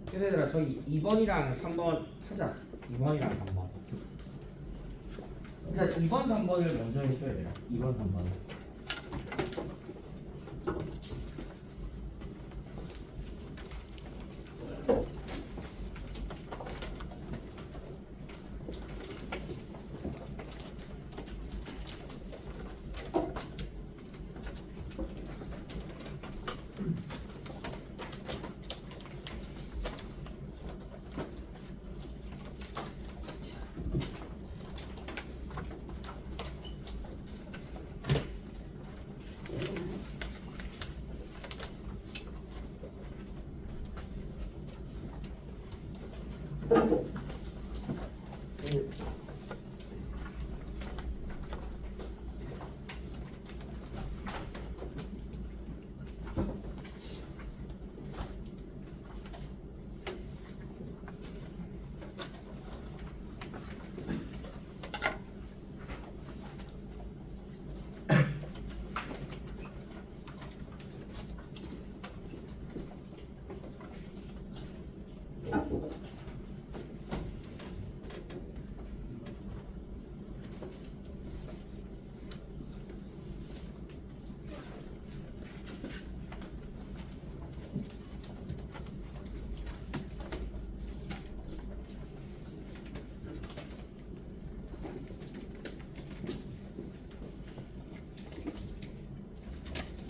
그래서 얘들아 저기 2번이랑 3번 하자. 2번이랑 3번. 일단 2번 3번을 먼저 해줘야 돼요. 2번 3번을.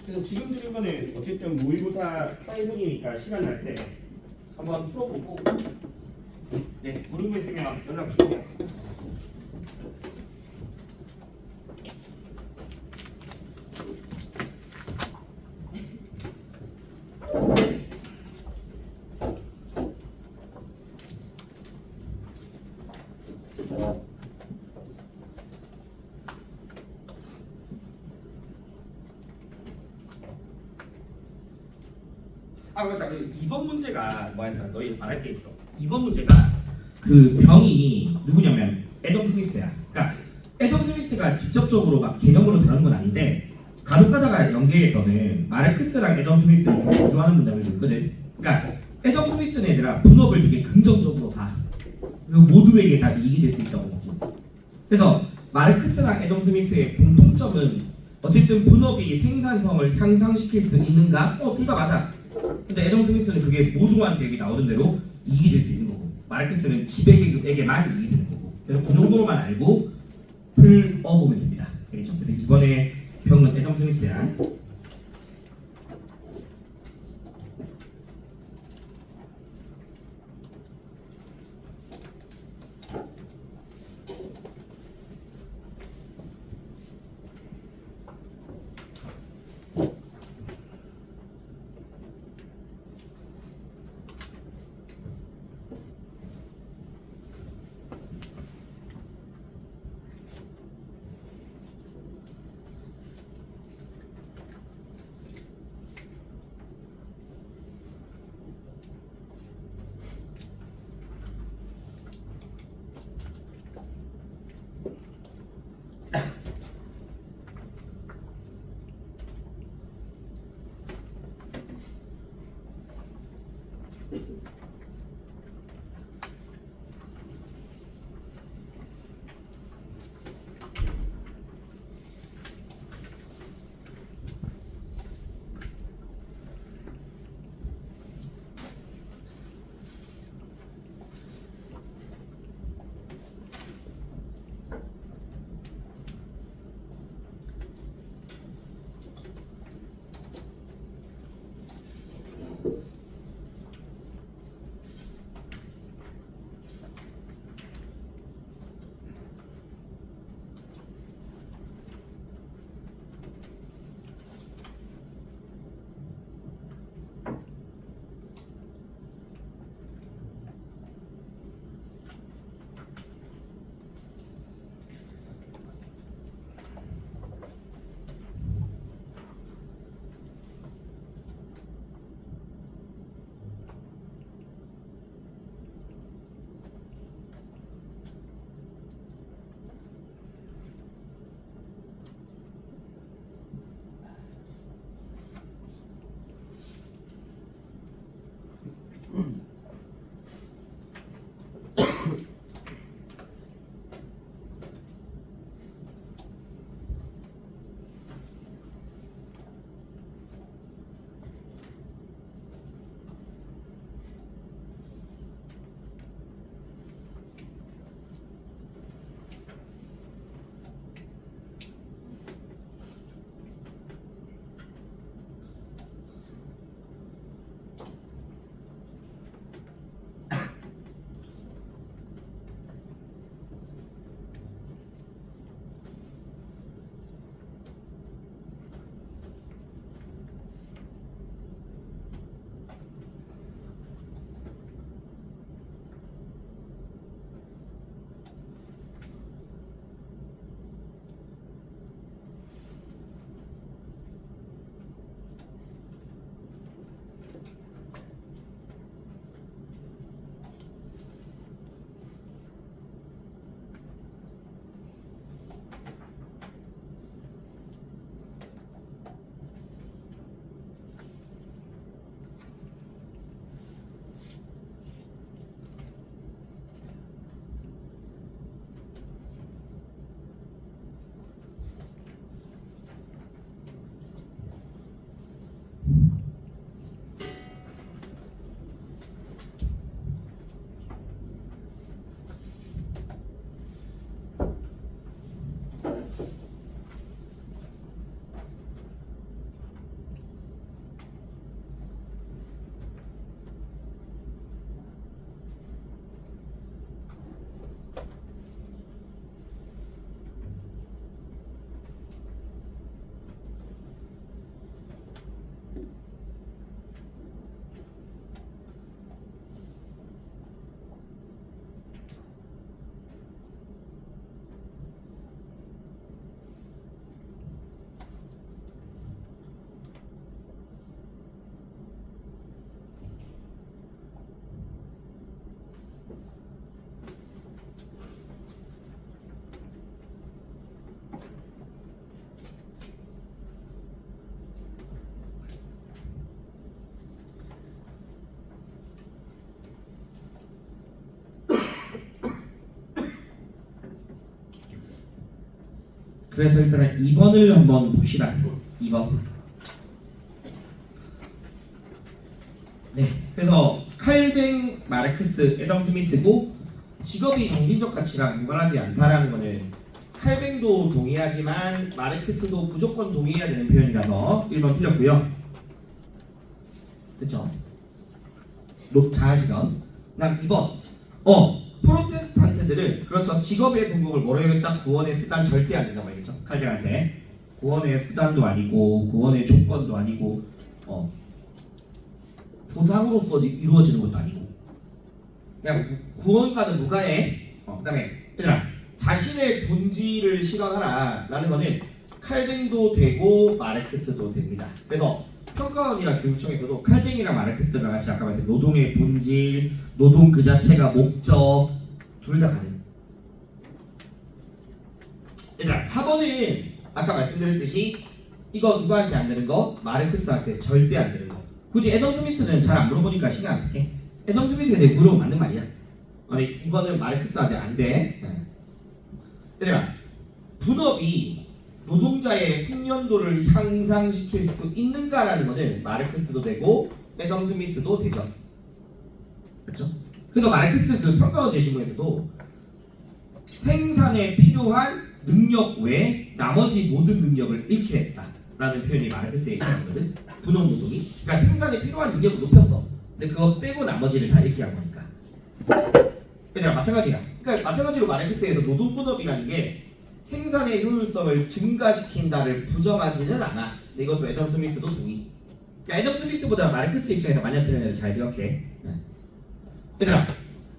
그래서 지금 들은 거는 어쨌든 모의고사 4일분이니까 시간 날 때 한번 풀어보고 네, 모르는 거 있으면 연락 주세요. 아 그러니까 2번 문제가 뭐였나 너희 말할 게 있어. 2번 문제가 그 병이 누구냐면 애덤 스미스야. 그러니까 애덤 스미스가 직접적으로 막 개념으로 다루는 건 아닌데 간혹가다가 연계에서는 마르크스랑 애덤 스미스를 좀 비교하는 문장들도 있거든. 그러니까 애덤 스미스는 얘들아 분업을 되게 긍정적으로 봐. 그리고 모두에게 다 이익이 될 수 있다고 보고. 그래서 마르크스랑 애덤 스미스의 공통점은 어쨌든 분업이 생산성을 향상시킬 수 있는가? 둘 다 맞아. 근데 애덤 스미스는 그게 모두한테 여기 나오는 대로 이익이 될 수 있는 거고 마르크스는 지배계급에게만 이익이 되는 거고 그래서 그 정도로만 알고 풀어보면 됩니다. 알겠죠? 그래서 이번에 병은 애덤 스미스야. 그래서 일단은 2번을 한번 봅시다. 2번. 네. 그래서 칼뱅, 마르크스, 애덤 스미스고 직업이 정신적 가치랑 무관하지 않다라는 거는 칼뱅도 동의하지만 마르크스도 무조건 동의해야 되는 표현이라서 1번 틀렸고요. 그쵸? 잘하시던. 그다음 2번. 프로테스탄트들은 그렇죠. 직업의 성공을 뭐로 해야겠다? 구원의 수단 절대 안 된다고 말이죠. 칼뱅한테 구원의 수단도 아니고 구원의 조건도 아니고 보상으로서 이루어지는 것도 아니고 그냥 구원과는 무관해. 그다음에 얘들아 자신의 본질을 실현하라 라는 거는 칼뱅도 되고 마르크스도 됩니다. 그래서 평가원이나 교육청에서도 칼뱅이랑 마르크스랑 같이 아까 말했던 노동의 본질, 노동 그 자체가 목적 둘 다 가능. 얘들아 4번은 아까 말씀드렸듯이 이거 누구한테 안 되는 거? 마르크스한테 절대 안 되는 거. 굳이 애덤 스미스는 잘 안 물어보니까 신경 안 쓸게. 애덤 스미스가 내가 물어보면 맞는 말이야. 아니 이거는 마르크스한테 안 돼. 얘들아 분업이 노동자의 숙련도를 향상시킬 수 있는가라는 거는 마르크스도 되고 애덤 스미스도 되죠. 그렇죠? 그래서 마르크스 그 평가원 제시문에서도 생산에 필요한 능력 외에 나머지 모든 능력을 잃게 했다라는 표현이 마르크스의 입장이거든. 분업 노동이. 그러니까 생산에 필요한 능력을 높였어. 근데 그거 빼고 나머지를 다 잃게 한 거니까. 얘들아 마찬가지야. 그러니까 마찬가지로 마르크스에서 노동 분업이라는 게 생산의 효율성을 증가시킨다를 부정하지는 않아. 근데 이것도 애덤 스미스도 동의. 그러니까 애덤 스미스보다 마르크스 입장에서 많이 틀린 애를 잘 기억해. 얘들아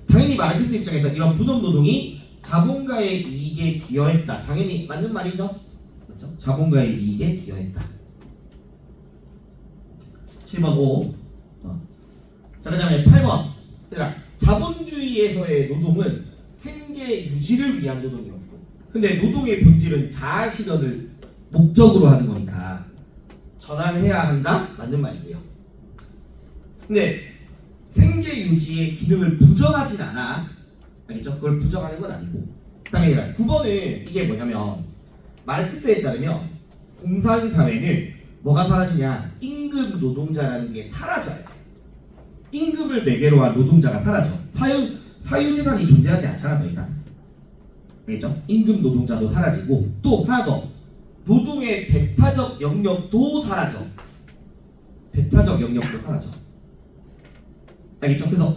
당연히 마르크스 입장에서 이런 분업 노동이 자본가의 이익에 기여했다. 당연히 맞는 말이죠. 그렇죠? 자본가의 이익에 기여했다. 7번 5. 자 그다음에 8번. 얘들아 자본주의에서의 노동은 생계 유지를 위한 노동이었고 근데 노동의 본질은 자아 실현을 목적으로 하는 거니까 전환해야 한다? 맞는 말이고요. 근데 생계 유지의 기능을 부정하진 않아. 알겠죠? 그걸 부정하는 건 아니고. 그 다음에 9번은 이게 뭐냐면 마르크스에 따르면 공산사회는 뭐가 사라지냐? 임금 노동자라는 게 사라져야 돼. 임금을 매개로 한 노동자가 사라져. 사유재산이 존재하지 않잖아 더 이상. 알겠죠? 임금 노동자도 사라지고 또 하나 더 노동의 배타적 영역도 사라져. 배타적 영역도 사라져. 알겠죠? 그래서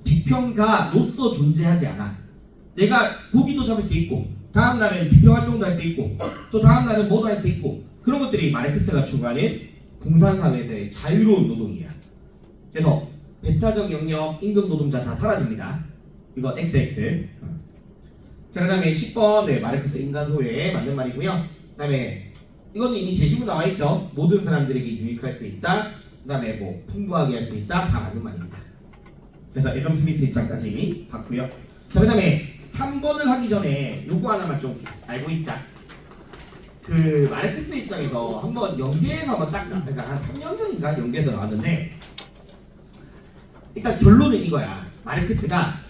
비평가로서 존재하지 않아. 내가 고기도 잡을 수 있고 다음 날은 비평활동도 할 수 있고 또 다음 날은 뭐도 할 수 있고 그런 것들이 마르크스가 추구하는 공산사회에서의 자유로운 노동이야. 그래서 배타적 영역, 임금 노동자 다 사라집니다. 이거 XX. 자 그 다음에 10번 네, 마르크스 인간 소외 맞는 말이고요. 그 다음에 이건 이미 제시문 나와있죠. 모든 사람들에게 유익할 수 있다. 그 다음에 뭐 풍부하게 할 수 있다. 다 맞는 말입니다. 그래서 애덤 스미스 입장까지 봤고요. 자 그 다음에 3번을 하기 전에 요거 하나만 좀 알고 있자. 그 마르크스 입장에서 한번 연계해서 한번 딱 그러니까 한 3년 전인가 연계해서 나왔는데 일단 결론은 이거야. 마르크스가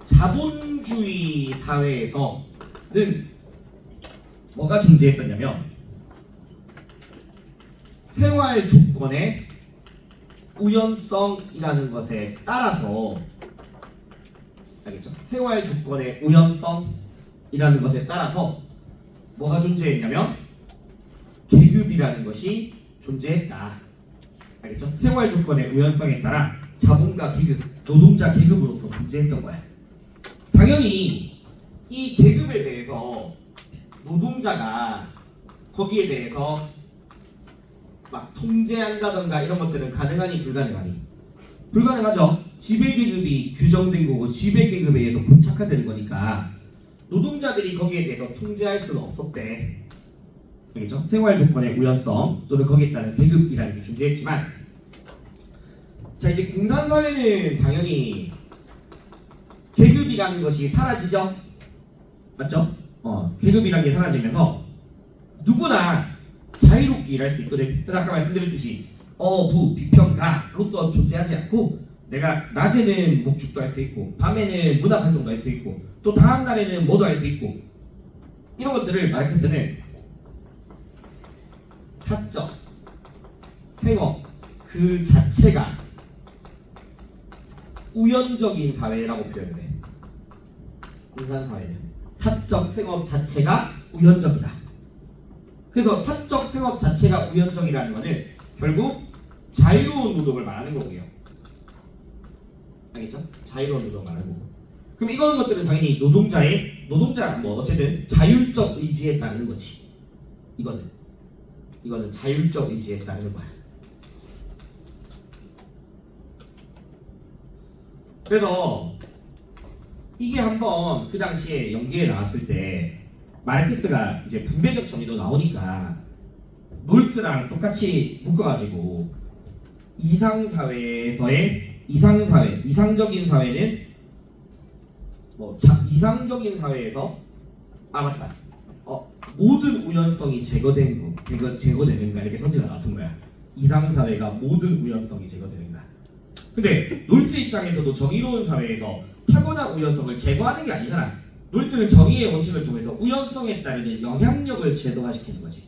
자본주의 사회에서는 뭐가 존재했었냐면 생활 조건의 우연성이라는 것에 따라서 알겠죠? 생활 조건의 우연성이라는 것에 따라서 뭐가 존재했냐면 계급이라는 것이 존재했다. 알겠죠? 생활 조건의 우연성에 따라 자본가 계급, 노동자 계급으로서 존재했던 거야. 당연히 이 계급에 대해서 노동자가 거기에 대해서 막 통제한다던가 이런 것들은 가능하니 불가능하니? 불가능하죠. 지배계급이 규정된 거고 지배계급에 의해서 고착화되는 거니까 노동자들이 거기에 대해서 통제할 수는 없었대. 알겠죠? 생활 조건의 우연성 또는 거기에 따른 계급이라는 게 존재했지만 자 이제 공산사회는 당연히 계급이라는 것이 사라지죠? 맞죠? 계급이라는 게 사라지면서 누구나 자유롭게 일할 수 있거든. 그래서 아까 말씀드렸듯이 비평가로서 존재하지 않고 내가 낮에는 목축도 할 수 있고 밤에는 문학활동도 할 수 있고 또 다음 날에는 뭐도 할 수 있고 이런 것들을 마르크스는 사적, 생업 그 자체가 우연적인 사회라고 표현을 해. 공산사회는 사적 생업 자체가 우연적이다. 그래서 사적 생업 자체가 우연적이라는 것은 결국 자유로운 노동을 말하는 거고요. 알겠죠? 자유로운 노동을 말하는 거고. 그럼 이런 것들은 당연히 노동자 뭐 어쨌든 자율적 의지에 따르는 거지. 이거는 자율적 의지에 따르는 거야. 그래서 이게 한번 그 당시에 연기에 나왔을 때 마르크스가 이제 분배적 정의도 나오니까 놀스랑 똑같이 묶어가지고 이상적인 사회는 이상적인 사회에서 맞다. 모든 우연성이 제거되는가 이렇게 선지가 나왔던 거야. 이상 사회가 모든 우연성이 제거되는가. 근데 놀스 입장에서도 정의로운 사회에서 타고난 우연성을 제거하는 게 아니잖아. 놀스는 정의의 원칙을 통해서 우연성에 따르는 영향력을 제거화시키는 거지.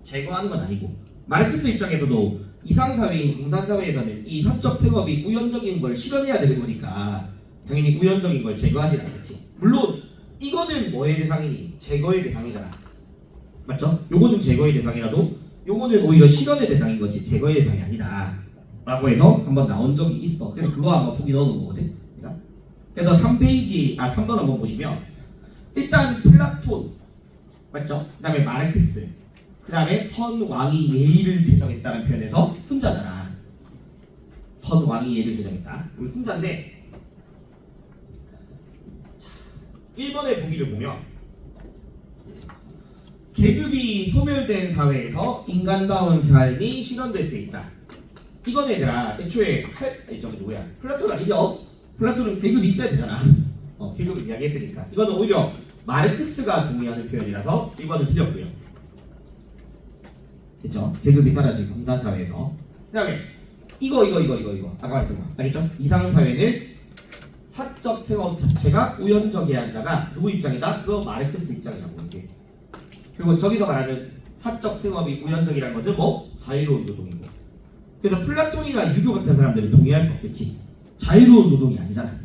제거하는 건 아니고 마르크스 입장에서도 이상사회인 공산사회에서는 이 사적 생업이 우연적인 걸 실현해야 되는 거니까 당연히 우연적인 걸 제거하지 않겠지. 물론 이거는 뭐의 대상이니? 제거의 대상이잖아. 맞죠? 요거는 제거의 대상이라도 요거는 오히려 실현의 대상인 거지 제거의 대상이 아니다 라고 해서 한번 나온 적이 있어. 그래서 그거 한번 보기 넣어놓은 거거든. 그래서 3번 한번 보시면 일단 플라톤 맞죠? 그 다음에 마르크스 그 다음에 선왕이 예의를 제정했다는 표현에서 순자잖아. 선왕이 예의를 제정했다. 그럼 순자인데 1번의 보기를 보면 계급이 소멸된 사회에서 인간다운 삶이 실현될 수 있다. 이건 얘들아 애초에 저기 누구야? 플라톤 아니죠? 플라톤은 계급이 있어야 되잖아. 계급을 이야기했으니까 이거는 오히려 마르크스가 동의하는 표현이라서 이거는 틀렸고요. 됐죠? 계급이 사라진 공산사회에서. 그 다음에 이거 아까 말했던 거 알겠죠? 이상사회는 사적 생업 자체가 우연적이어야 한다가 누구 입장이다? 그거 마르크스 입장이라고 이게. 그리고 저기서 말하는 사적 생업이 우연적이라는 것은 자유로운 노동이고. 그래서 플라톤이나 유교 같은 사람들은 동의할 수 없겠지. 자유로운 노동이 아니잖아.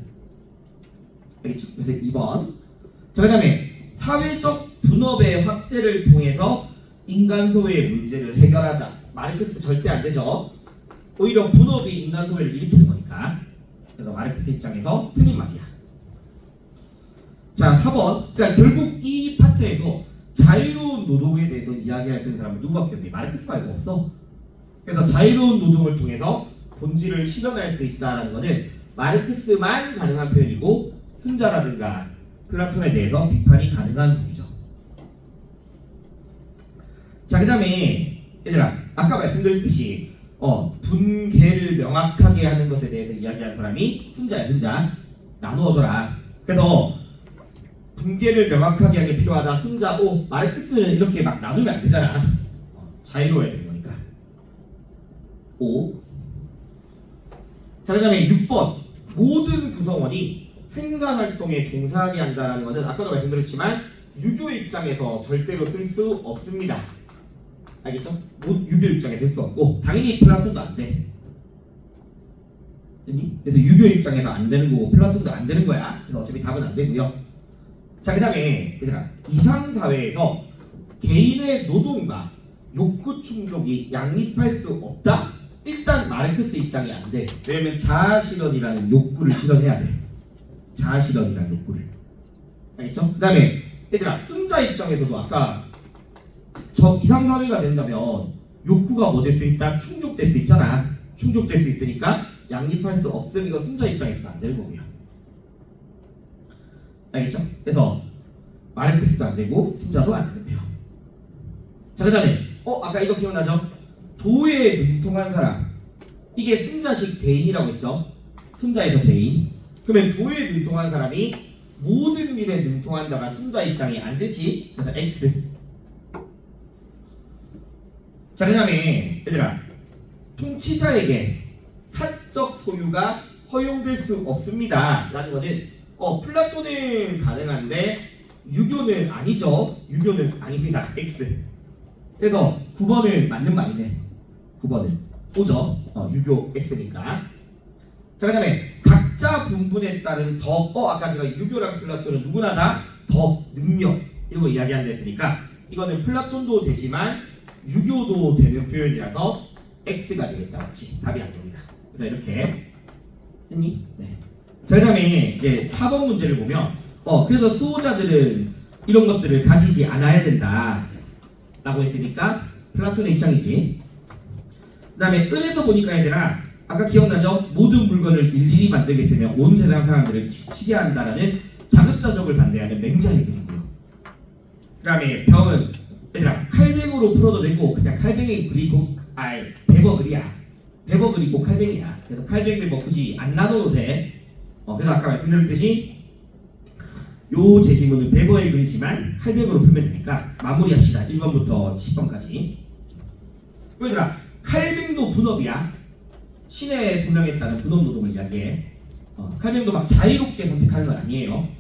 알겠죠? 그래서 2번. 자, 그 다음에 사회적 분업의 확대를 통해서 인간 소외의 문제를 해결하자. 마르크스 절대 안 되죠. 오히려 분업이 인간 소외를 일으키는 거니까. 그래서 마르크스 입장에서 틀린 말이야. 자, 4번. 그러니까 결국 이 파트에서 자유로운 노동에 대해서 이야기할 수 있는 사람은 누구밖에 없니? 마르크스 말고 없어. 그래서 자유로운 노동을 통해서 본질을 실현할 수 있다는 것은 마르크스만 가능한 표현이고 순자라든가 플라톤에 대해서 비판이 가능한 부분이죠. 자, 그 다음에 얘들아 아까 말씀드렸듯이 분계를 명확하게 하는 것에 대해서 이야기하는 사람이 순자야. 순자 나누어줘라. 그래서 분계를 명확하게 하는 게 필요하다. 순자. 마르크스는 이렇게 막 나누면 안 되잖아. 자유로워야 되는 거니까. 5. 자, 그 다음에 6번 모든 구성원이 생산활동에 종사하게 한다는 것은 아까도 말씀드렸지만 유교 입장에서 절대로 쓸 수 없습니다. 알겠죠? 유교 입장에서 쓸 수 없고 당연히 플라톤도 안 돼. 그래서 유교 입장에서 안 되는 거고 플라톤도 안 되는 거야. 그래서 어차피 답은 안 되고요. 자, 그 다음에 얘들아 이상사회에서 개인의 노동과 욕구 충족이 양립할 수 없다? 일단 마르크스 입장이 안 돼. 왜냐면 자아실현이라는 욕구를 실현해야 돼. 자아실현이라는 욕구를. 알겠죠? 그 다음에 얘들아 순자 입장에서도 아까 이상사회가 된다면 욕구가 뭐 될 수 있다? 충족될 수 있잖아. 충족될 수 있으니까 양립할 수 없음. 이거 순자 입장에서도 안 되는 거고요. 알겠죠? 그래서 마르크스도 안 되고 순자도 안 되는 표현. 자, 그 다음에 아까 이거 기억나죠? 도에 능통한 사람. 이게 순자식 대인이라고 했죠? 순자에서 대인. 그러면 도에 능통한 사람이 모든 일에 능통한다가 순자 입장이 안 되지. 그래서 X. 자, 그 다음에 얘들아 통치자에게 사적 소유가 허용될 수 없습니다 라는 거는 플라톤은 가능한데 유교는 아니죠. 유교는 아닙니다. X. 그래서 9번은 맞는 말이네. 9번은 오죠. 유교 X니까. 자, 그 다음에 각자 분분에 따른 더. 아까 제가 유교랑 플라톤은 누구나 다 더 능력 이런 거 이야기한다 했으니까 이거는 플라톤도 되지만 유교도 되는 표현이라서 X가 되겠다. 맞지? 답이 안 됩니다. 그래서 이렇게 했니? 네. 자, 그 다음에 이제 4번 문제를 보면 그래서 수호자들은 이런 것들을 가지지 않아야 된다 라고 했으니까 플라톤의 입장이지. 그 다음에 을에서 보니까 얘들아 아까 기억나죠? 모든 물건을 일일이 만들겠으면 온 세상 사람들을 지치게 한다라는 자급자족을 반대하는 맹자의 그림이고요. 그 다음에 병은 얘들아 칼뱅으로 풀어도 되고 그냥 칼뱅이 그리고 배버 그리야. 배버 그리고 칼뱅이야. 그래서 칼뱅 배버 굳이 안 나눠도 돼. 그래서 아까 말씀드렸듯이 요 제시문은 배버에 그리지만 칼뱅으로 풀면 되니까 마무리합시다. 1번부터 10번까지. 얘들아 칼뱅도 분업이야. 신의 소명에 따른 분업 노동을 이야기해. 칼뱅도 막 자유롭게 선택하는 건 아니에요.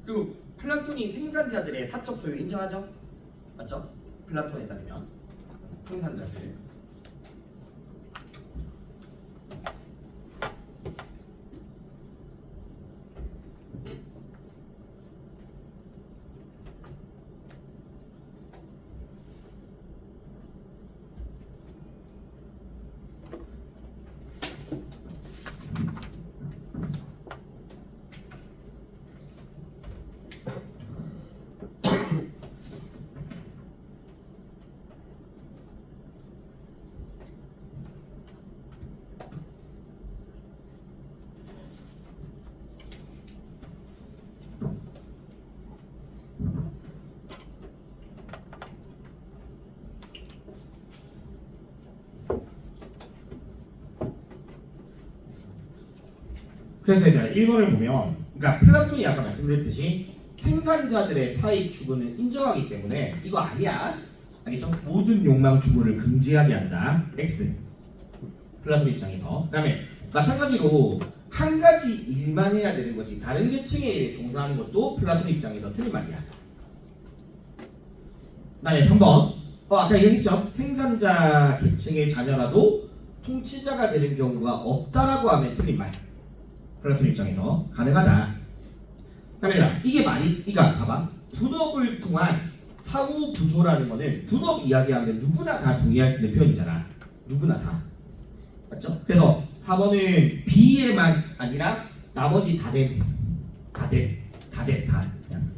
그리고 플라톤이 생산자들의 사적 소유 인정하죠? 맞죠? 플라톤에 따르면 생산자들. 그래서 이제 1번을 보면 그러니까 플라톤이 아까 말씀드렸듯이 생산자들의 사익 추구는 인정하기 때문에 이거 아니야. 알겠죠? 모든 욕망 추구를 금지하게 한다. X. 플라톤 입장에서. 그다음에 마찬가지로 한 가지 일만 해야 되는 거지 다른 계층의 일에 종사하는 것도 플라톤 입장에서 틀린 말이야. 그다음에 3번. 아까 얘기했죠? 생산자 계층의 자녀라도 통치자가 되는 경우가 없다라고 하면 틀린 말. 플라톤 입장에서 가능하다. 그러면 이게 말이 이거 봐봐. 분업을 통한 상호 부조라는 거는 분업 이야기하면 누구나 다 동의할 수 있는 표현이잖아. 누구나 다. 맞죠? 그래서 4번은 B에만 아니라 나머지 다 돼. 그냥.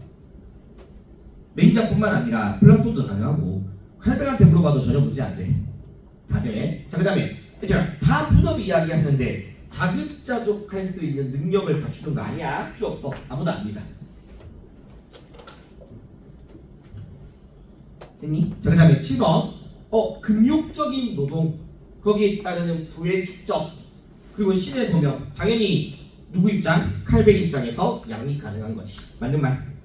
맹자뿐만 아니라 플라톤도 가능하고 칼뱅한테 물어봐도 전혀 문제 안 돼. 다 돼. 자, 그 다음에 다 분업 이야기하는데 자급자족할 수 있는 능력을 갖추는 거 아니야. 필요 없어. 아무도 압니다. 됐니? 자, 그 다음에 7번 금욕적인 노동 거기에 따르는 부의 축적 그리고 신의 소명 당연히 누구 입장? 칼뱅 입장에서 양립 가능한 거지. 맞는 말.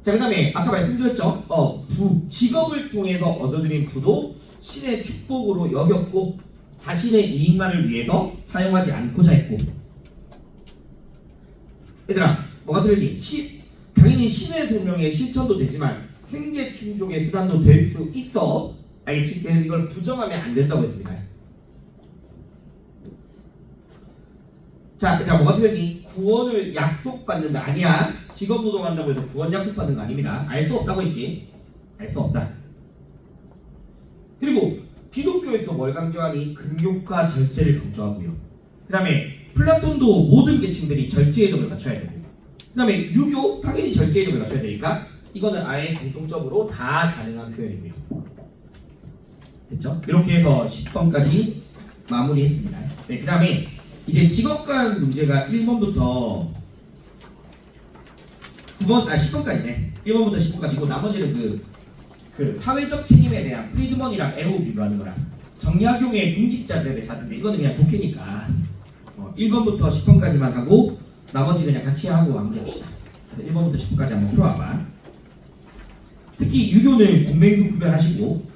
자, 그 다음에 아까 말씀드렸죠. 직업을 통해서 얻어들인 부도 신의 축복으로 여겼고 자신의 이익만을 위해서 사용하지 않고자 했고. 얘들아 뭐가 틀리니? 당연히 신의 소명의 실천도 되지만 생계 충족의 수단도 될 수 있어. 알겠지? 이걸 부정하면 안 된다고 했습니다. 자, 뭐가 틀렸니? 구원을 약속받는다. 아니야. 직업노동한다고 해서 구원 약속받는 거 아닙니다. 알 수 없다고 했지. 알 수 없다. 그리고 기독교에서도 뭘 강조하니? 금욕과 절제를 강조하고요. 그 다음에 플라톤도 모든 계층들이 절제의 이름을 갖춰야 되고, 그 다음에 유교 당연히 절제의 이름을 갖춰야 되니까 이거는 아예 공통적으로 다 가능한 표현이고요. 됐죠? 이렇게 해서 10번까지 마무리했습니다. 네, 그 다음에 이제 직업관 문제가 1번부터 10번까지네. 1번부터 10번까지고 나머지는 그 사회적 책임에 대한 프리드먼이랑 에로 비교하는 거랑 정약용의 공직자들의 자세인데 이거는 그냥 독해니까 1번부터 10번까지만 하고 나머지 그냥 같이 하고 마무리합시다. 그래서 1번부터 10번까지 한번 풀어와봐. 특히 유교는 공명수 구별하시고,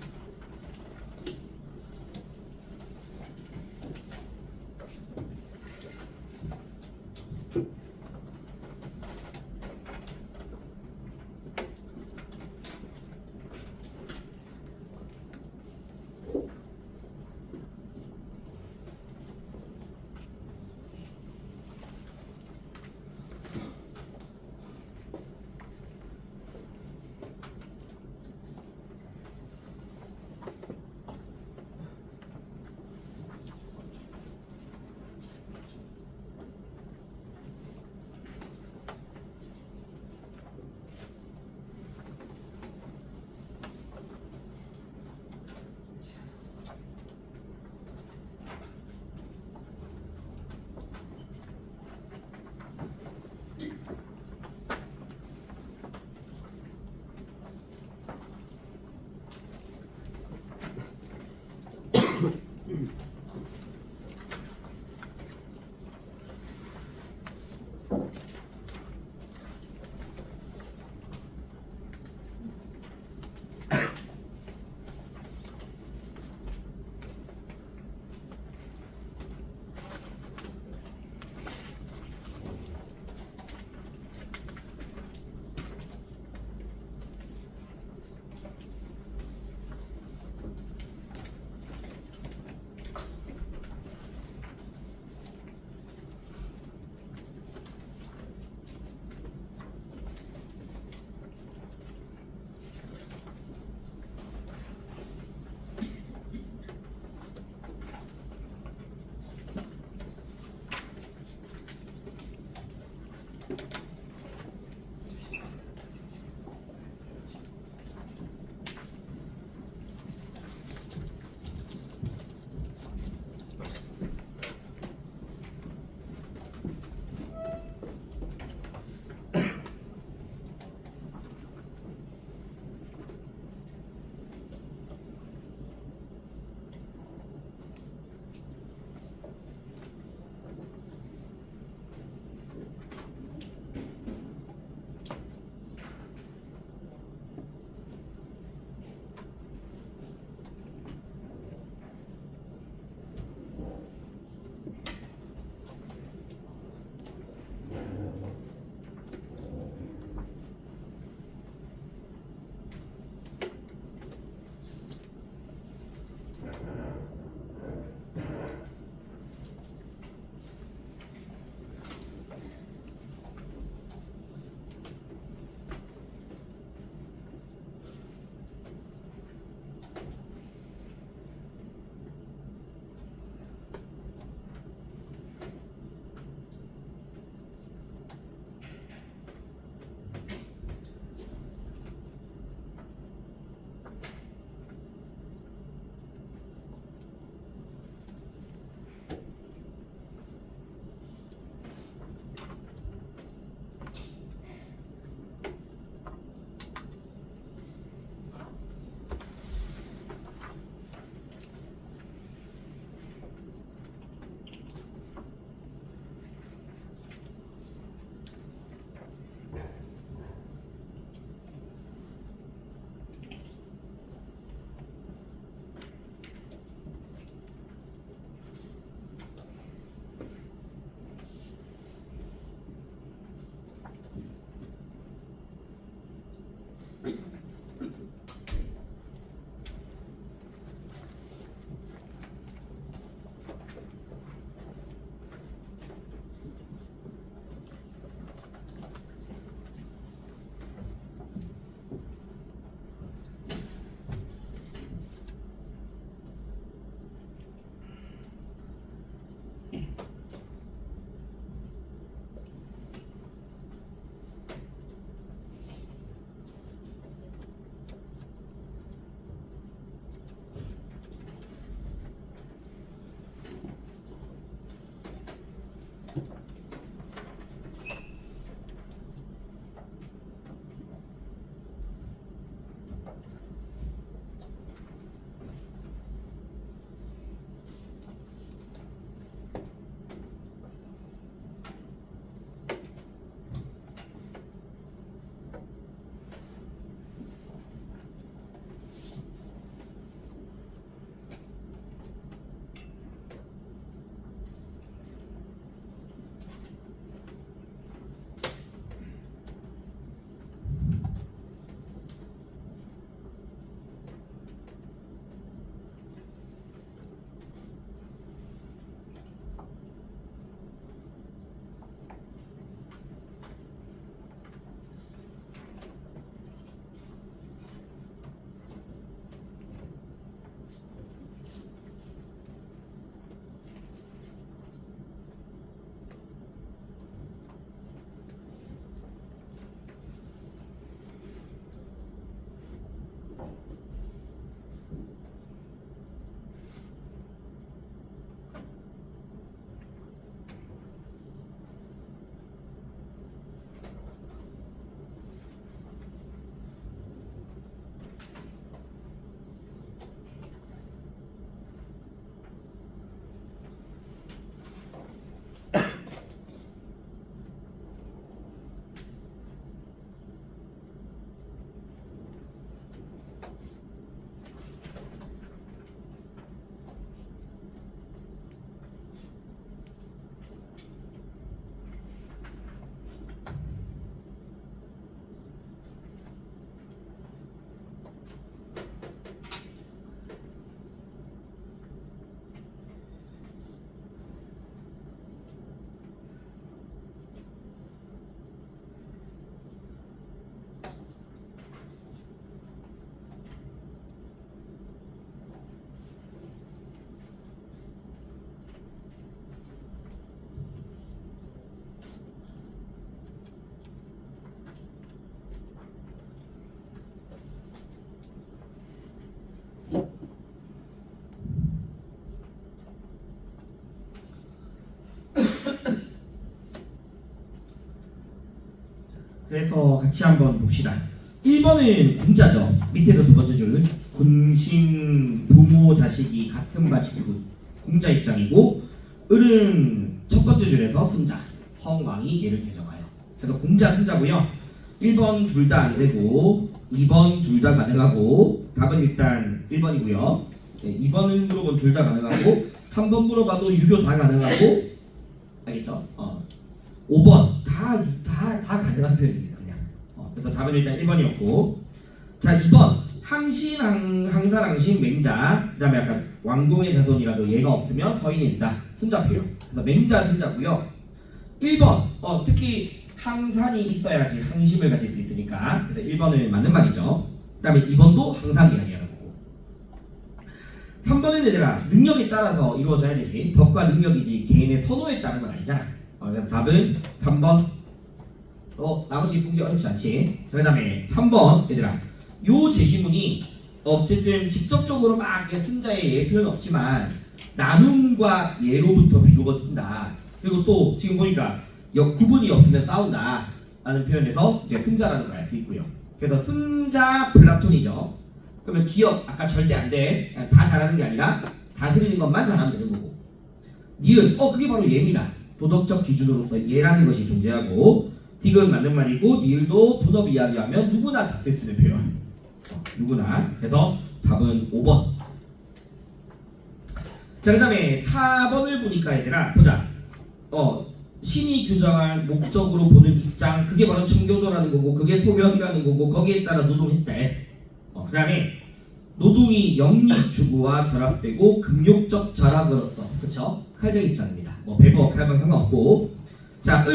그래서 같이 한번 봅시다. 1번은 공자죠. 밑에서 두 번째 줄 군신 부모 자식이 같은 밭이고 공자 입장이고 을은 첫 번째 줄에서 승자 성왕이 얘를 대정하여. 그래서 공자 승자고요. 1번 둘 다 안 되고 2번 둘 다 가능하고 답은 일단 1번이고요. 네, 2번은 물어본 둘 다 가능하고 3번 물어봐도 유교 다 가능하고 알겠죠? 5번 다 가능한 표현입니다. 그냥. 그래서 답은 일단 1번이었고 자 2번 항신 항산항신 맹자 그 다음에 아까 왕공의 자손이라도 얘가 없으면 서인이 된다. 순자표요. 그래서 맹자 순자고요. 1번 특히 항산이 있어야지 항심을 가질 수 있으니까 그래서 1번은 맞는 말이죠. 그 다음에 2번도 항상 이야기하는 거고 3번은 얘들아 능력에 따라서 이루어져야 되지 덕과 능력이지 개인의 선호에 따른 건 아니잖아. 그래서 답은 3번. 나머지 보기 어렵지 않지. 자, 그 다음에 3번 얘들아 요 제시문이 어쨌든 직접적으로 막 승자의 예 표현 없지만 나눔과 예로부터 비교가 든다. 그리고 또 지금 보니까 구분이 없으면 싸운다 라는 표현에서 이제 승자라는 걸 알 수 있고요. 그래서 승자 플라톤이죠. 그러면 기억 아까 절대 안 돼. 다 잘하는 게 아니라 다스리는 것만 잘하면 되는 거고 니은 그게 바로 예입니다. 도덕적 기준으로서 예라는 것이 존재하고 딕은 맞는 말이고 니을도 분업 이야기하면 누구나 다 쓸 수 있는 표현. 누구나. 그래서 답은 5번. 자, 그 다음에 4번을 보니까 얘들아 보자. 신이 규정한 목적으로 보는 입장 그게 바로 청교도라는 거고 그게 소명이라는 거고 거기에 따라 노동했대. 그 다음에 노동이 영리추구와 결합되고 금욕적 자락으로서 그쵸? 칼뱅 입장입니다. 배법 칼뱅 상관없고 자,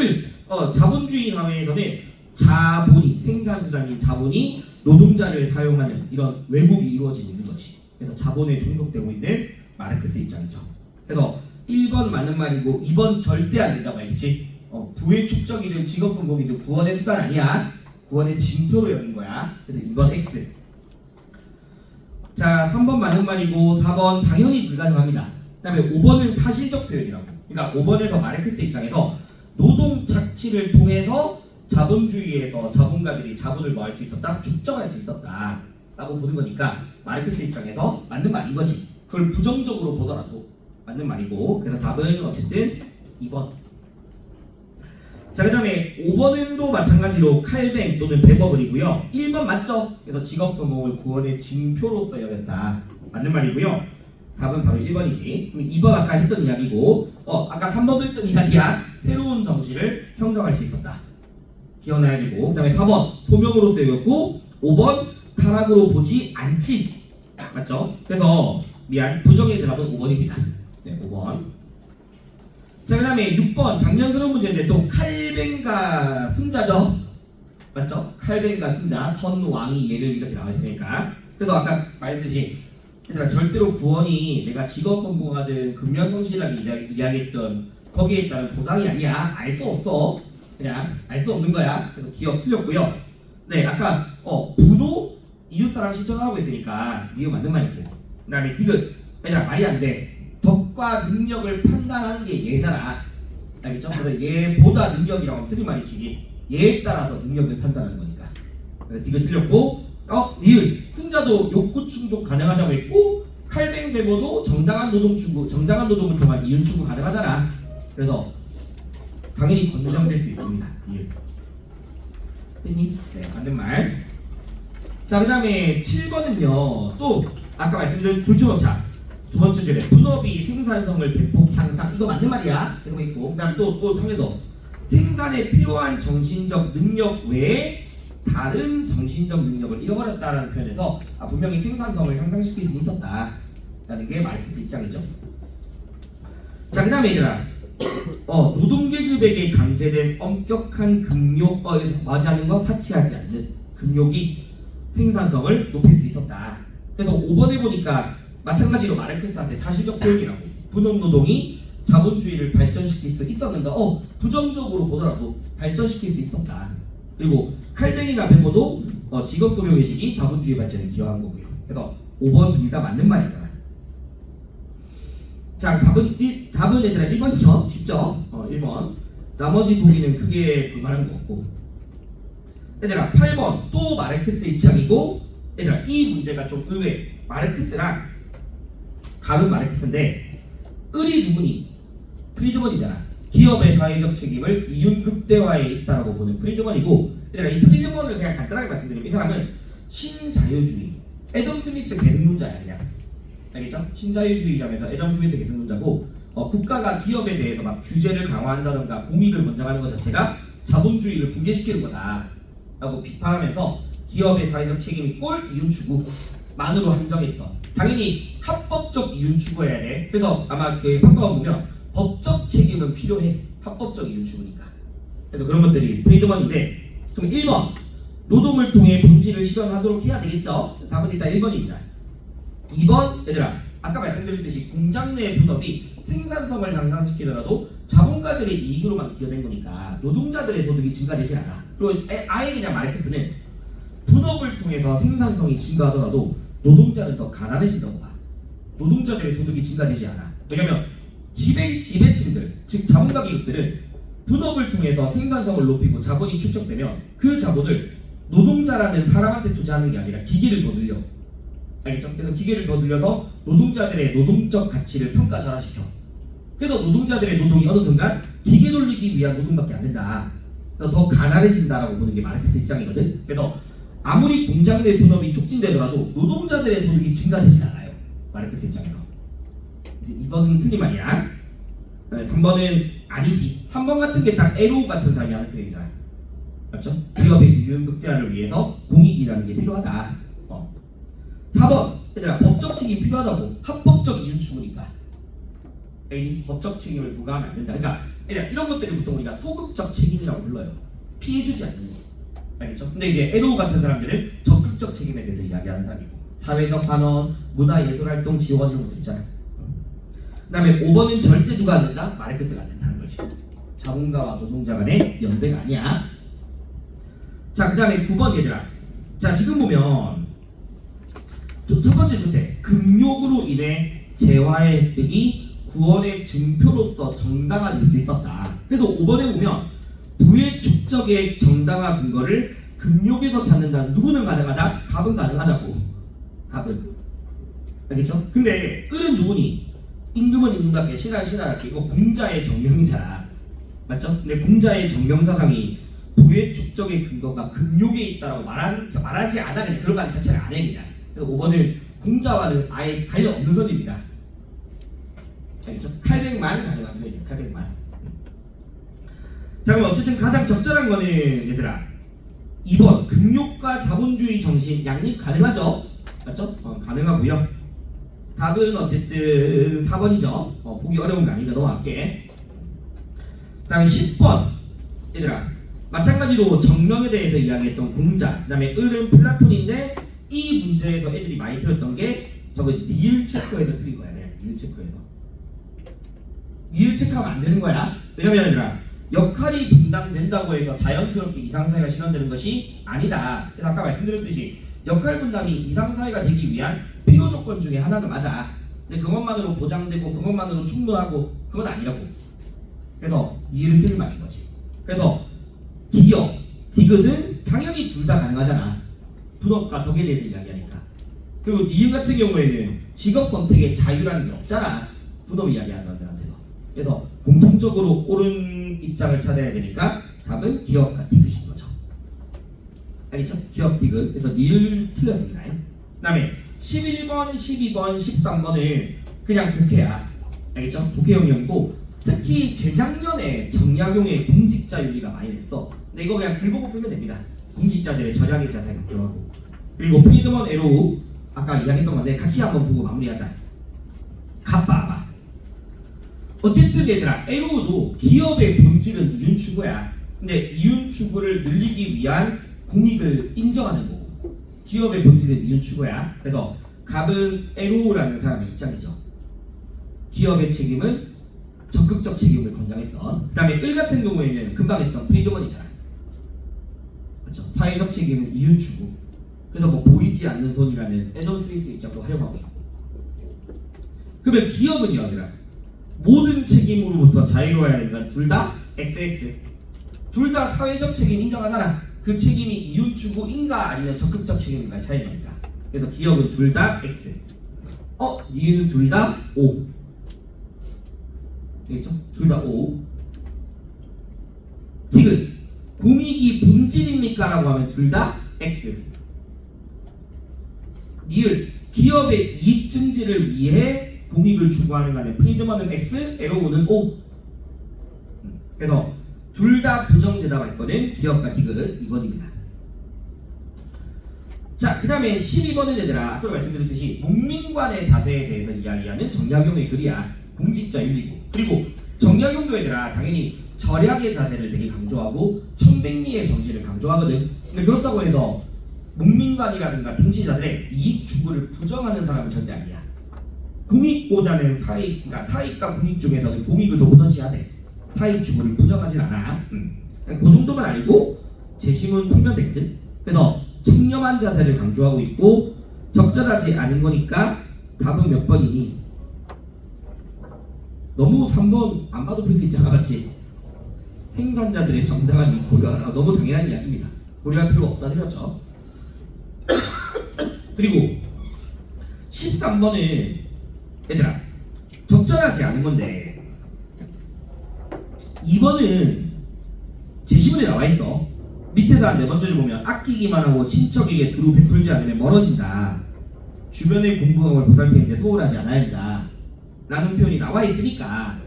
자본주의 사회에서는 자본이 생산수단인 자본이 노동자를 사용하는 이런 왜곡이 이루어지고 있는 거지. 그래서 자본에 종속되고 있는 마르크스 입장이죠. 그래서 1번 맞는 말이고 2번 절대 안 된다고 알겠지? 부의 축적이든 직업성공이든 구원의 수단 아니야. 구원의 징표로 여긴 거야. 그래서 2번 X. 자 3번 맞는 말이고 4번 당연히 불가능합니다. 그 다음에 5번은 사실적 표현이라고. 그러니까 5번에서 마르크스 입장에서 노동 착취를 통해서 자본주의에서 자본가들이 자본을 뭐 할 수 있었다? 축적할 수 있었다 라고 보는 거니까 마르크스 입장에서 맞는 말인 거지. 그걸 부정적으로 보더라도 맞는 말이고 그래서 답은 어쨌든 2번. 자, 그 다음에 5번은 또 마찬가지로 칼뱅 또는 배버글이고요. 1번 맞죠? 그래서 직업성공을 구원의 징표로서 여겼다. 맞는 말이고요. 답은 바로 1번이지. 그럼 2번 아까 했던 이야기고 아까 3번도 했던 이야기야. 새로운 정신을 형성할 수 있었다. 기억나야 되고 그 다음에 4번 소명으로서 여겼고 5번 타락으로 보지 않지. 맞죠? 그래서 부정의 대답은 5번입니다. 네, 5번. 자, 그 다음에 6번 장면스러운 문제인데 또 칼뱅과 승자죠. 맞죠? 칼뱅과 승자 선왕이 얘를 이렇게 나와 있으니까 그래서 아까 말했듯이 얘들아 절대로 구원이 내가 직업 성공하든 근면성실하게 이야기했던 거기에 따른 보상이 아니야. 알 수 없어. 그냥 알 수 없는 거야. 그래서 기억 틀렸고요. 네, 아까 부도 이웃사랑 신청하라고 했으니까 이거 맞는 말이고 그 다음에 디귿 얘들아 말이 안 돼. 덕과 능력을 판단하는 게 예잖아. 알겠죠? 그래서 얘보다 능력이라고 하면 틀린 말이지. 얘에 따라서 능력을 판단하는 거니까. 그래서 디귿 틀렸고 니은 승자도 욕구 충족 가능하다고 했고 칼뱅 배모도 정당한 노동 추구 정당한 노동을 통한 이윤 추구 가능하잖아. 그래서 당연히 권장될 수 있습니다. 니은 됐니? 네, 맞는 말. 자, 그 다음에 7번은요 또 아까 말씀드린 둘째원차 두 번째 줄에 분업이 생산성을 대폭 향상 이거 맞는 말이야. 계속 있고 그 다음에 또 한 개 더 생산에 필요한 정신적 능력 외에 다른 정신적 능력을 잃어버렸다라는 표현에서 분명히 생산성을 향상시킬 수 있었다라는 게 마르크스 입장이죠. 자, 그 다음에 얘들아 노동계급에게 강제된 엄격한 금욕에서 맞이하는 거 사치하지 않는 금욕이 생산성을 높일 수 있었다. 그래서 5번에 보니까 마찬가지로 마르크스한테 사실적 표현이라고 분업노동이 자본주의를 발전시킬 수 있었는가? 부정적으로 보더라도 발전시킬 수 있었다. 그리고 칼뱅이나 배모도 직업소명의식이 자본주의 발전에 기여한 거고요. 그래서 5번 둘 다 맞는 말이잖아. 자, 답은 얘들아 1번이죠. 쉽죠? 1번. 나머지 보기는 크게 볼만한 거 없고 얘들아 8번 또 마르크스 입장이고, 얘들아 이 문제가 좀 의외. 마르크스랑 갑은 마르크스인데 을이 누구니? 프리드먼이잖아. 기업의 사회적 책임을 이윤 극대화에 있다라고 보는 프리드먼이고, 얘들아 이 프리드먼을 그냥 간단하게 말씀드리면 이 사람은 신자유주의 애덤 스미스 계승론자야. 그냥 알겠죠? 신자유주의자면서 애덤 스미스 계승론자고, 국가가 기업에 대해서 막 규제를 강화한다던가 공익을 권장하는 것 자체가 자본주의를 붕괴시키는 거다 라고 비판하면서 기업의 사회적 책임이 꼴 이윤 추구만으로 한정했던, 당연히 합법적 이윤 추구해야 돼. 그래서 아마 그 평가원 보면 법적 책임은 필요해. 합법적 이윤 추구니까. 그래서 그런 것들이 프리드먼인데, 그럼 1번 노동을 통해 본질을 실현하도록 해야 되겠죠? 답은 일단 1번입니다. 2번 얘들아 아까 말씀드렸듯이 공장 내 분업이 생산성을 향상시키더라도 자본가들의 이익으로만 기여된 거니까 노동자들의 소득이 증가되지 않아. 그리고 아예 그냥 마르크스는 분업을 통해서 생산성이 증가하더라도 노동자는 더 가난해진다고 봐. 노동자들의 소득이 증가되지 않아. 왜냐면 지배층들, 즉 자본가 기업들은 분업을 통해서 생산성을 높이고 자본이 축적되면 그 자본을 노동자라는 사람한테 투자하는 게 아니라 기계를 더 늘려. 알겠죠? 그래서 기계를 더 늘려서 노동자들의 노동적 가치를 평가절하시켜. 그래서 노동자들의 노동이 어느 순간 기계 돌리기 위한 노동밖에 안 된다. 그래서 더 가난해진다라고 보는 게 마르크스 입장이거든. 그래서 아무리 공장 내 분업이 촉진되더라도 노동자들의 소득이 증가되진 않아요. 마르크스 입장에서. 2번은 틀린 말이야. 3번은 아니지. 3번 같은 게 딱 에로우 같은 사람이 하는 표현이잖아. 맞죠? 기업의 이윤 극대화를 위해서 공익이라는 게 필요하다. 4번 얘들아 법적 책임이 필요하다고. 합법적 이윤 추구니까. 법적 책임을 부과하면 안 된다. 그러니까 얘들아 이런 것들을 보통 우리가 소극적 책임이라고 불러요. 피해주지 않는 거. 알겠죠? 근데 이제 에로우 같은 사람들은 적극적 책임에 대해서 이야기하는 사람이고, 사회적 환원, 문화예술활동 지원 이런 것들 있잖아. 그 다음에 5번은 절대 누가 안 된다? 마르크스가 안 된다는 거지. 자본가와 노동자 간의 연대가 아니야. 자, 그 다음에 9번 얘들아. 자, 지금 보면 첫 번째 주택, 금욕으로 인해 재화의 획득이 구원의 증표로서 정당화될 수 있었다. 그래서 5번에 보면 부의 축적의 정당화 근거를 금욕에서 찾는다. 누구는 가능하다? 갑은 가능하다고. 갑은. 알겠죠? 근데 을은 누구니? 임금은 임금답게 신하는 신하답게. 이거 공자의 정명이잖아. 맞죠? 근데 공자의 정명사상이 부의 축적의 근거가 금욕에 있다라고 말하지 않아. 그냥 그런 말 자체를 안 해. 그냥. 그래서 5번은 공자와는 아예 관련 없는 선입니다. 알겠죠? 칼뱅만 가능한 표현이에요. 칼뱅만. 자, 그럼 어쨌든 가장 적절한 거는 얘들아 2번 금욕과 자본주의 정신 양립 가능하죠? 맞죠? 가능하고요. 답은 어쨌든 4번이죠. 보기 어려운 거 아니니까 넘어갈게. 그 다음에 10번 얘들아 마찬가지로 정명에 대해서 이야기했던 공자, 그 다음에 을은 플라톤인데 이 문제에서 애들이 많이 틀렸던 게 저거 니을 체크에서 틀린 거야. 그냥 니을 체크에서. 니을 체크하면 안 되는 거야. 왜냐면 얘들아 역할이 분담된다고 해서 자연스럽게 이상사회가 실현되는 것이 아니다. 그래서 아까 말씀드렸듯이 역할 분담이 이상사회가 되기 위한 필요 조건 중에 하나는 맞아. 근데 그것만으로 보장되고 그것만으로 충분하고 그건 아니라고. 그래서 니을은 틀린 말인 거지. 그래서 기업, 디귿은 당연히 둘 다 가능하잖아. 분업과 덕에 대해서 이야기하니까. 그리고 니은 같은 경우에는 직업 선택의 자유라는 게 없잖아. 분업 이야기하는 사람들한테도. 그래서 공통적으로 옳은 입장을 찾아야 되니까 답은 기업과 디귿인 거죠. 알겠죠? 기업 디귿. 그래서 니을 틀렸습니다. 그 다음에 11번, 12번, 13번은 그냥 독해야. 알겠죠? 독해형이었고 특히 재작년에 정약용의 공직자 윤리가 많이 됐어. 근데 이거 그냥 글보고 풀면 됩니다. 공직자들의 절약의 자세를 강조하고, 그리고 프리드먼 에로우 아까 이야기했던 건데 같이 한번 보고 마무리하자. 갑바바. 어쨌든 얘들아 에로우도 기업의 본질은 이윤 추구야. 근데 이윤 추구를 늘리기 위한 공익을 인정하는 거고 기업의 본질은 이윤 추구야. 그래서 갑은 에로우라는 사람의 입장이죠. 기업의 책임은 적극적 책임을 권장했던. 그 다음에 을 같은 경우에는 금방 했던 프리드먼이잖아. 그렇죠? 사회적 책임은 이윤 추구. 그래서 뭐 보이지 않는 손이라는 애덤 스미스 입장도 활용하고 있고. 그러면 기업은요, 얘들아 모든 책임으로부터 자유로워야 되니까 둘 다 XX. 둘 다 사회적 책임 인정하잖아. 그 책임이 이윤주구인가 아니면 적극적 책임인가 차이입니다. 그래서 기업은 둘 다 X. 니은 둘 다 O. 되겠죠? 둘 다 O. 디귿 공익이 본질입니까? 라고 하면 둘 다 X. 니을 기업의 이익 증진을 위해 공익을 추구하는 간에 프리드먼은 X, 에로우는 O. 그래서 둘 다 부정대답할 거는 기업과 디귿 2번입니다. 자, 그 다음에 12번은 얘들아 아까 말씀드렸듯이 농민관의 자세에 대해서 이야기하는 정약용의 글이야. 공직자 윤리고. 그리고 정약용도 얘들아 당연히 절약의 자세를 되게 강조하고 천백리의 정신을 강조하거든. 근데 그렇다고 해서 농민관이라든가 통치자들의 이익 추구를 부정하는 사람은 절대 아니야. 공익보다는 사익, 그러니까 사익과 공익 중에서는 공익을 더 우선시하되 사익 추구를 부정하진 않아. 그 정도만 알고 재심은 풀면 되거든. 그래서 청렴한 자세를 강조하고 있고 적절하지 않은 거니까 답은 몇 번이니? 너무 3번 안 봐도 풀 수 있잖아, 맞지? 생산자들의 정당한 이익 고려하라. 너무 당연한 이야기입니다. 고려할 필요가 없다 드렸죠. 그리고 13번은 얘들아 적절하지 않은 건데 2번은 제시문에 나와 있어. 밑에서 한 4번째 줄 보면 아끼기만 하고 친척에게 두루 베풀지 않으면 멀어진다. 주변의 공부감을 보살피는데 소홀하지 않아야 한다. 라는 표현이 나와 있으니까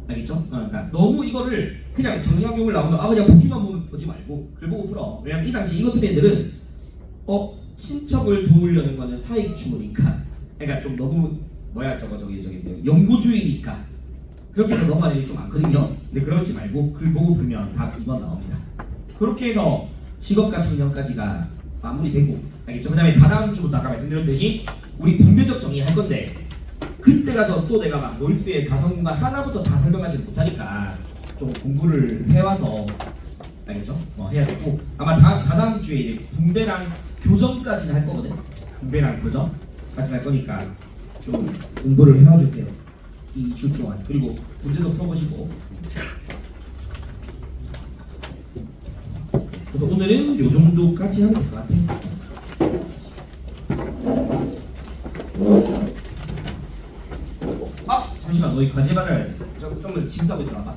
알겠죠? 그러니까 너무 이거를 그냥 정약용을 나오면 그냥 보기만 보지 말고 글 보고 풀어. 왜냐면 이 당시 이것 때문에 애들은 친척을 도우려는 거는 사익 추구니까 그러니까 좀 너무 저기 연구주의니까 그렇게 해서 넘어가는 일이 좀 많거든요. 근데 그러지 말고 글 보고 풀면 답 2번 나옵니다. 그렇게 해서 직업과 청년까지가 마무리되고 알겠죠? 그 다음에 다다음 주부터 아까 말씀드렸듯이 우리 분배적 정리할 건데 그때 가서 또 내가 막 노이스의 가성분과 하나부터 다 설명하지 못하니까 좀 공부를 해와서 알겠죠? 해야 되고 아마 다다음 주에 이제 분배랑 교정까지는 할 거거든. 분배랑 교정까지 할 거니까 좀 공부를 해와 주세요. 2주 동안. 그리고 문제도 풀어보시고. 그래서 오늘은 요 정도까지 하면 될 것 같아. 잠시만, 너희 과제 받아야지. 좀 짐 싸고 있어 나봐.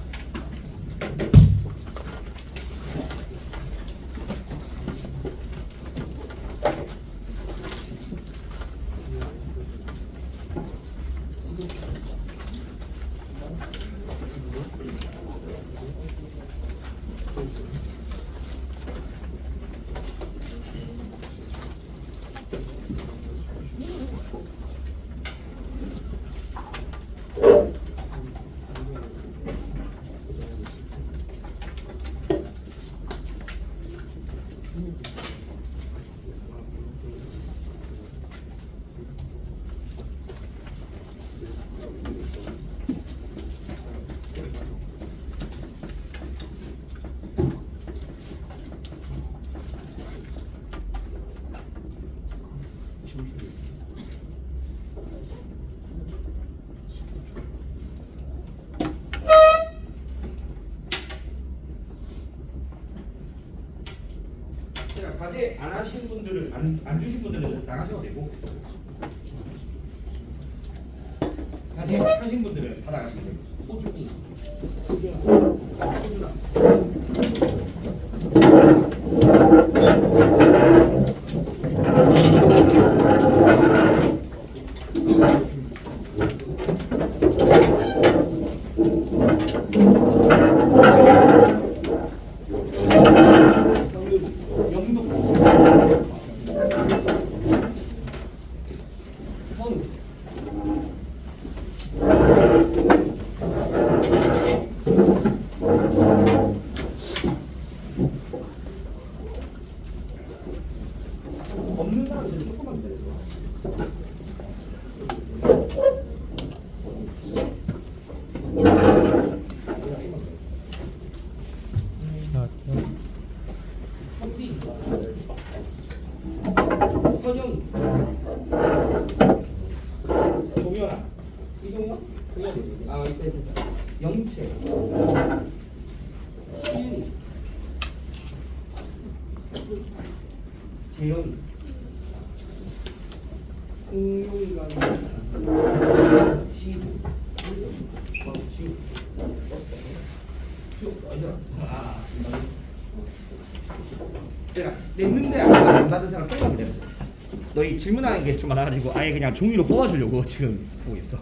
과제 안 하신 분들은 안 주신 분들은 나가셔도 되고 과제 하신 분들은 받아가시면 되고 호주나 없는 사람들은 조금만 기다려줘. 헌영, 동현아, 이동현, 이때 영채, 시윤이. 재현이 응용이가 지구 내가 냈는데 안 받은 사람 조금만 기다려. 너희 질문하는 게 좀 많아가지고 아예 그냥 종이로 뽑아주려고 지금 보고 있어.